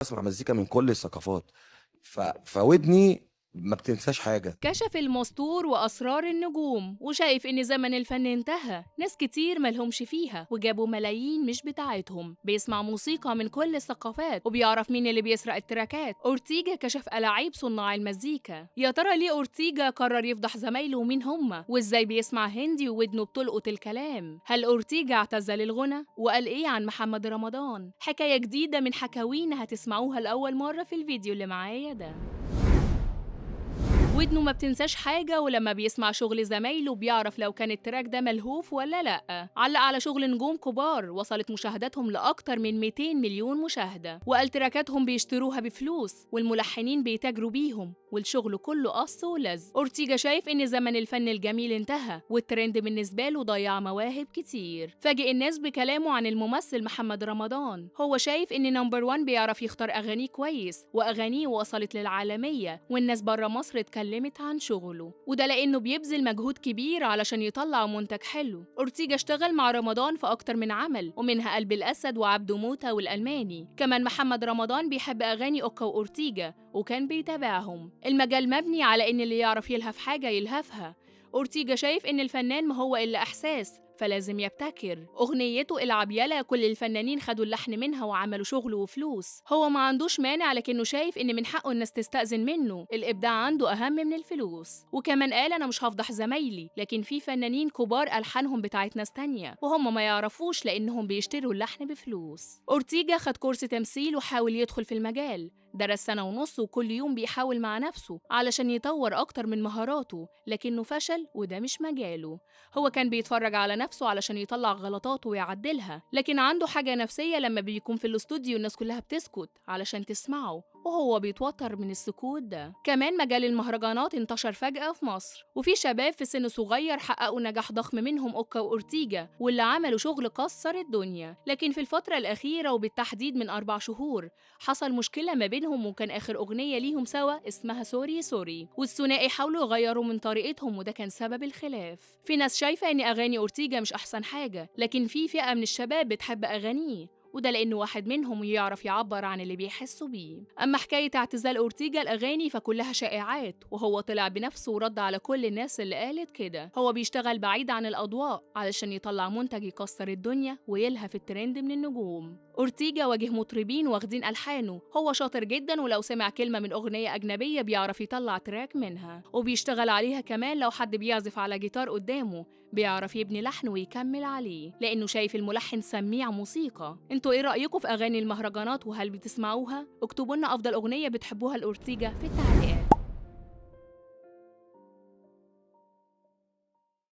باسمع مزيكا من كل الثقافات، فودني ما بتنساش حاجة. كشف المستور وأسرار النجوم وشايف إن زمن الفن انتهى، ناس كتير ملهمش فيها وجابوا ملايين مش بتاعتهم. بيسمع موسيقى من كل الثقافات وبيعرف مين اللي بيسرق التراكات. أورتيجا كشف ألاعيب صناع المزيكا. يا ترى ليه أورتيجا قرر يفضح زمايله ومين هما؟ وإزاي بيسمع هندي وودنه بتلقط الكلام؟ هل أورتيجا اعتزل الغنى؟ وقال إيه عن محمد رمضان؟ حكاية جديدة من حكاوينا هتسمعوها لأول مرة في الفيديو اللي معايا ده. ودنه ما بتنساش حاجة، ولما بيسمع شغل زمايله بيعرف لو كان التراك ده ملهوف ولا لأ. علق على شغل نجوم كبار وصلت مشاهداتهم لأكتر من 200 مليون مشاهدة، وقال تراكاتهم بيشتروها بفلوس والملحنين بيتاجروا بيهم والشغل كله قص ولزق. أورتيجا شايف إن زمن الفن الجميل انتهى والترند بالنسبة له ضيع مواهب كتير. فاجئ الناس بكلامه عن الممثل محمد رمضان. هو شايف إن نمبر 1 بيعرف يختار أغانيه كويس وأغانيه وصلت للعالمية والناس بره مصر اتكلمت عن شغله، وده لأنه بيبذل مجهود كبير علشان يطلع منتج حلو. أورتيجا اشتغل مع رمضان في أكتر من عمل ومنها قلب الأسد وعبده موتة والألماني. كمان محمد رمضان بيحب أغاني أوكا وأورتيجا وكان بيتابعهم. المجال مبني على إن اللي يعرف يلهف حاجة يلهفها. أورتيجا شايف إن الفنان ما هو إلا إحساس فلازم يبتكر. أغنيته العب يلا كل الفنانين خدوا اللحن منها وعملوا شغل وفلوس. هو ما عندوش مانع لكنه شايف إن من حقه الناس تستأذن منه، الإبداع عنده أهم من الفلوس. وكمان قال أنا مش هفضح زمايلي لكن في فنانين كبار ألحانهم بتاعت ناس تانية وهم ما يعرفوش لأنهم بيشتروا اللحن بفلوس. أورتيجا خد كورس تمثيل وحاول يدخل في المجال، درس سنة ونص وكل يوم بيحاول مع نفسه علشان يطور أكتر من مهاراته لكنه فشل وده مش مجاله. هو كان بيتفرج على نفسه علشان يطلع غلطاته ويعدلها، لكن عنده حاجة نفسية لما بيكون في الاستوديو الناس كلها بتسكت علشان تسمعه وهو بيتوتر من السكوت ده. كمان مجال المهرجانات انتشر فجأة في مصر وفي شباب في سن صغير حققوا نجاح ضخم منهم أوكا وأورتيجا واللي عملوا شغل كسر الدنيا. لكن في الفترة الأخيرة وبالتحديد من 4 شهور حصل مشكلة ما بينهم وكان آخر أغنية ليهم سوا اسمها سوري سوري، والثنائي حاولوا يغيروا من طريقتهم وده كان سبب الخلاف. في ناس شايفة إن أغاني أورتيجا مش أحسن حاجة لكن في فئة من الشباب بتحب أغانيه وده لأنه واحد منهم يعرف يعبر عن اللي بيحسوا بيه. أما حكاية اعتزال أورتيجا الأغاني فكلها شائعات وهو طلع بنفسه ورد على كل الناس اللي قالت كده. هو بيشتغل بعيد عن الأضواء علشان يطلع منتج يكسر الدنيا ويلهف الترند من النجوم. أورتيجا واجه مطربين واخدين ألحانه، هو شاطر جدا ولو سمع كلمة من أغنية أجنبية بيعرف يطلع تراك منها وبيشتغل عليها. كمان لو حد بيعزف على جيتار قدامه بيعرف يبني لحن ويكمل عليه لأنه شايف الملحن سميع موسيقى. انتوا ايه رأيكم في أغاني المهرجانات وهل بتسمعوها؟ اكتبوا لنا أفضل أغنية بتحبوها لأورتيجا في التعليقات.